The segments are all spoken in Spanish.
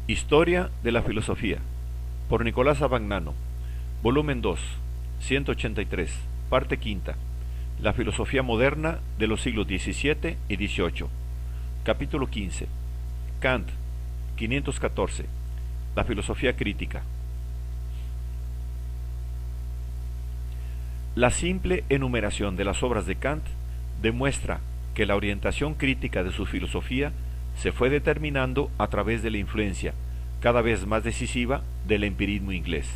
Historia de la filosofía, por Nicolás Abagnano, volumen 2, 183, parte quinta, la filosofía moderna de los siglos XVII y XVIII, capítulo 15, Kant, 514, la filosofía crítica. La simple enumeración de las obras de Kant demuestra que la orientación crítica de su filosofía se fue determinando a través de la influencia, cada vez más decisiva, del empirismo inglés.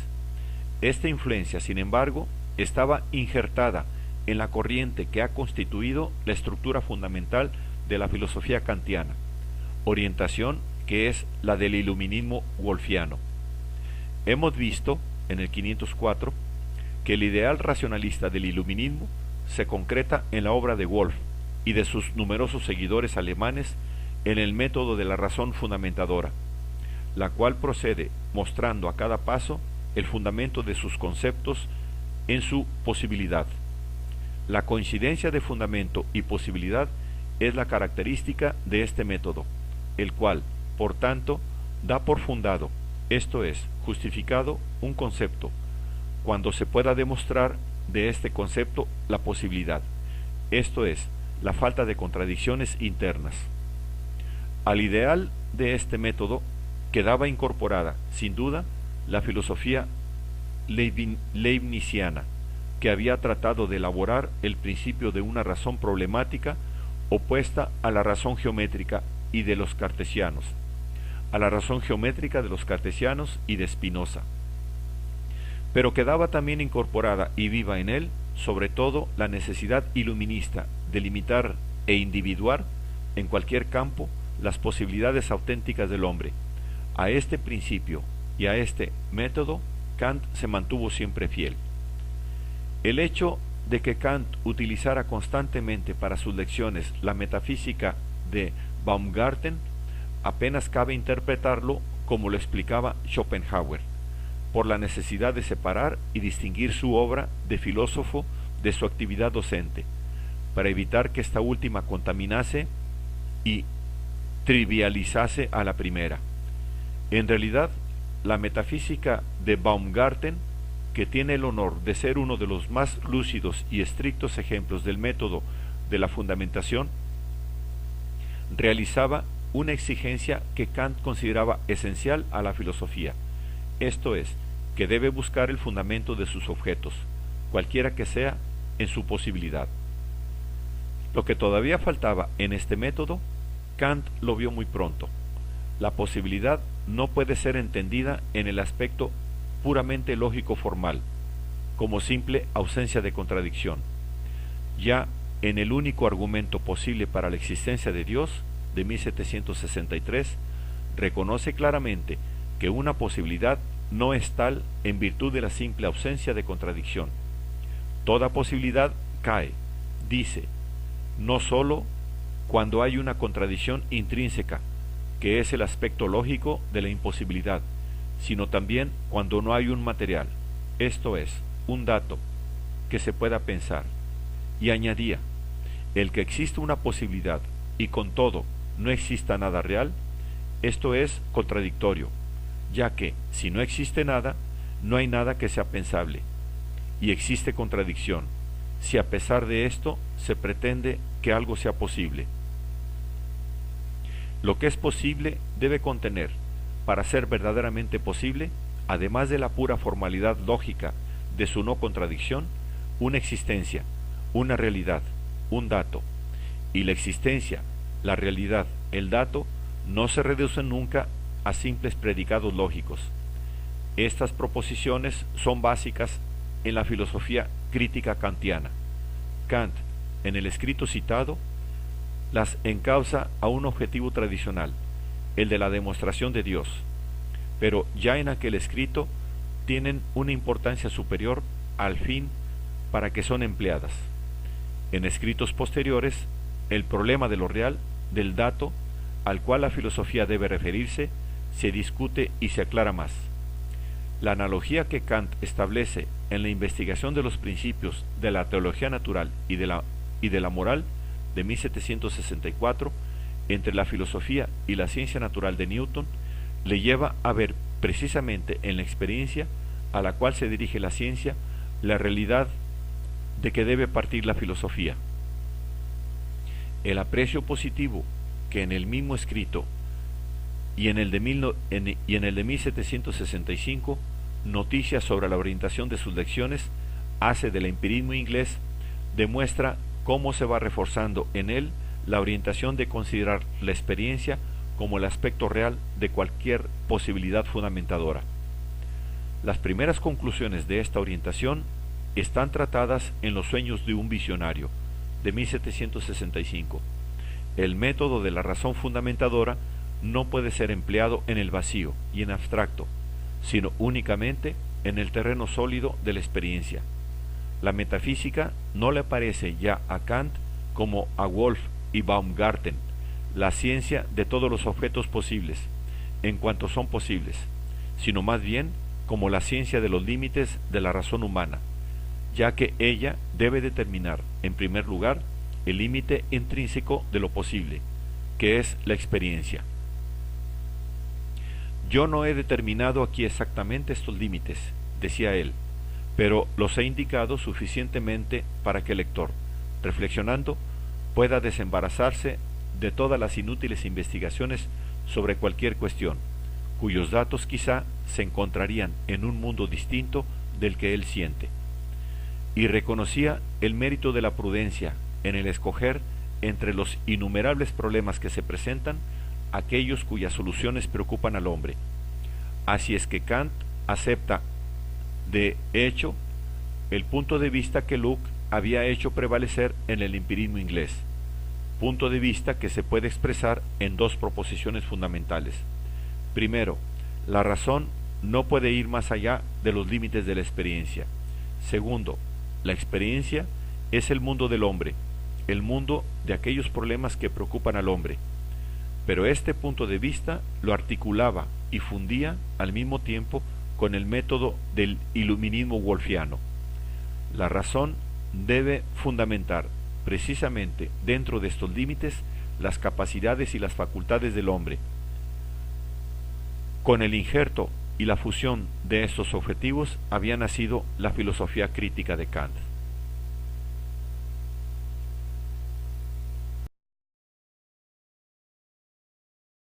Esta influencia, sin embargo, estaba injertada en la corriente que ha constituido la estructura fundamental de la filosofía kantiana, orientación que es la del iluminismo wolfiano. Hemos visto, en el 504, que el ideal racionalista del iluminismo se concreta en la obra de Wolff y de sus numerosos seguidores alemanes en el método de la razón fundamentadora, la cual procede mostrando a cada paso el fundamento de sus conceptos en su posibilidad. La coincidencia de fundamento y posibilidad es la característica de este método, el cual, por tanto, da por fundado, esto es, justificado, un concepto, cuando se pueda demostrar de este concepto la posibilidad, esto es, la falta de contradicciones internas. Al ideal de este método quedaba incorporada, sin duda, la filosofía leibniziana, que había tratado de elaborar el principio de una razón problemática opuesta a la razón geométrica y de los cartesianos, a la razón geométrica de los cartesianos y de Spinoza. Pero quedaba también incorporada y viva en él, sobre todo, la necesidad iluminista de limitar e individuar en cualquier campo las posibilidades auténticas del hombre. A este principio y a este método Kant se mantuvo siempre fiel. El hecho de que Kant utilizara constantemente para sus lecciones la metafísica de Baumgarten apenas cabe interpretarlo como lo explicaba Schopenhauer, por la necesidad de separar y distinguir su obra de filósofo de su actividad docente, para evitar que esta última contaminase y trivializase a la primera. En realidad, la metafísica de Baumgarten, que tiene el honor de ser uno de los más lúcidos y estrictos ejemplos del método de la fundamentación, realizaba una exigencia que Kant consideraba esencial a la filosofía, esto es, que debe buscar el fundamento de sus objetos, cualquiera que sea, en su posibilidad. Lo que todavía faltaba en este método, Kant lo vio muy pronto. La posibilidad no puede ser entendida en el aspecto puramente lógico-formal, como simple ausencia de contradicción. Ya en el único argumento posible para la existencia de Dios, de 1763, reconoce claramente que una posibilidad no es tal en virtud de la simple ausencia de contradicción. Toda posibilidad cae, dice, no sólo cuando hay una contradicción intrínseca, que es el aspecto lógico de la imposibilidad, sino también cuando no hay un material, esto es, un dato, que se pueda pensar. Y añadía, el que existe una posibilidad y con todo no exista nada real, esto es contradictorio, ya que, si no existe nada, no hay nada que sea pensable, y existe contradicción, si a pesar de esto se pretende que algo sea posible. Lo que es posible debe contener, para ser verdaderamente posible, además de la pura formalidad lógica de su no contradicción, una existencia, una realidad, un dato, y la existencia, la realidad, el dato, no se reducen nunca a simples predicados lógicos. Estas proposiciones son básicas en la filosofía crítica kantiana. Kant, en el escrito citado, las encausa a un objetivo tradicional, el de la demostración de Dios, pero ya en aquel escrito tienen una importancia superior al fin para que son empleadas. En escritos posteriores, el problema de lo real, del dato, al cual la filosofía debe referirse, se discute y se aclara más. La analogía que Kant establece en la investigación de los principios de la teología natural y de la moral de 1764 entre la filosofía y la ciencia natural de Newton le lleva a ver precisamente en la experiencia a la cual se dirige la ciencia la realidad de que debe partir la filosofía. El aprecio positivo que en el mismo escrito y en el de 1765 noticias sobre la orientación de sus lecciones hace del empirismo inglés demuestra cómo se va reforzando en él la orientación de considerar la experiencia como el aspecto real de cualquier posibilidad fundamentadora. Las primeras conclusiones de esta orientación están tratadas en Los sueños de un visionario, de 1765. El método de la razón fundamentadora no puede ser empleado en el vacío y en abstracto, sino únicamente en el terreno sólido de la experiencia. La metafísica no le parece ya a Kant como a Wolff y Baumgarten, la ciencia de todos los objetos posibles, en cuanto son posibles, sino más bien como la ciencia de los límites de la razón humana, ya que ella debe determinar, en primer lugar, el límite intrínseco de lo posible, que es la experiencia. Yo no he determinado aquí exactamente estos límites, decía él, pero los he indicado suficientemente para que el lector, reflexionando, pueda desembarazarse de todas las inútiles investigaciones sobre cualquier cuestión, cuyos datos quizá se encontrarían en un mundo distinto del que él siente. Y reconocía el mérito de la prudencia en el escoger entre los innumerables problemas que se presentan aquellos cuyas soluciones preocupan al hombre. Así es que Kant acepta de hecho el punto de vista que Locke había hecho prevalecer en el empirismo inglés, punto de vista que se puede expresar en dos proposiciones fundamentales. Primero, la razón no puede ir más allá de los límites de la experiencia. Segundo, la experiencia es el mundo del hombre, el mundo de aquellos problemas que preocupan al hombre. Pero este punto de vista lo articulaba y fundía al mismo tiempo con el método del iluminismo wolfiano. La razón debe fundamentar precisamente dentro de estos límites las capacidades y las facultades del hombre. Con el injerto y la fusión de estos objetivos había nacido la filosofía crítica de Kant.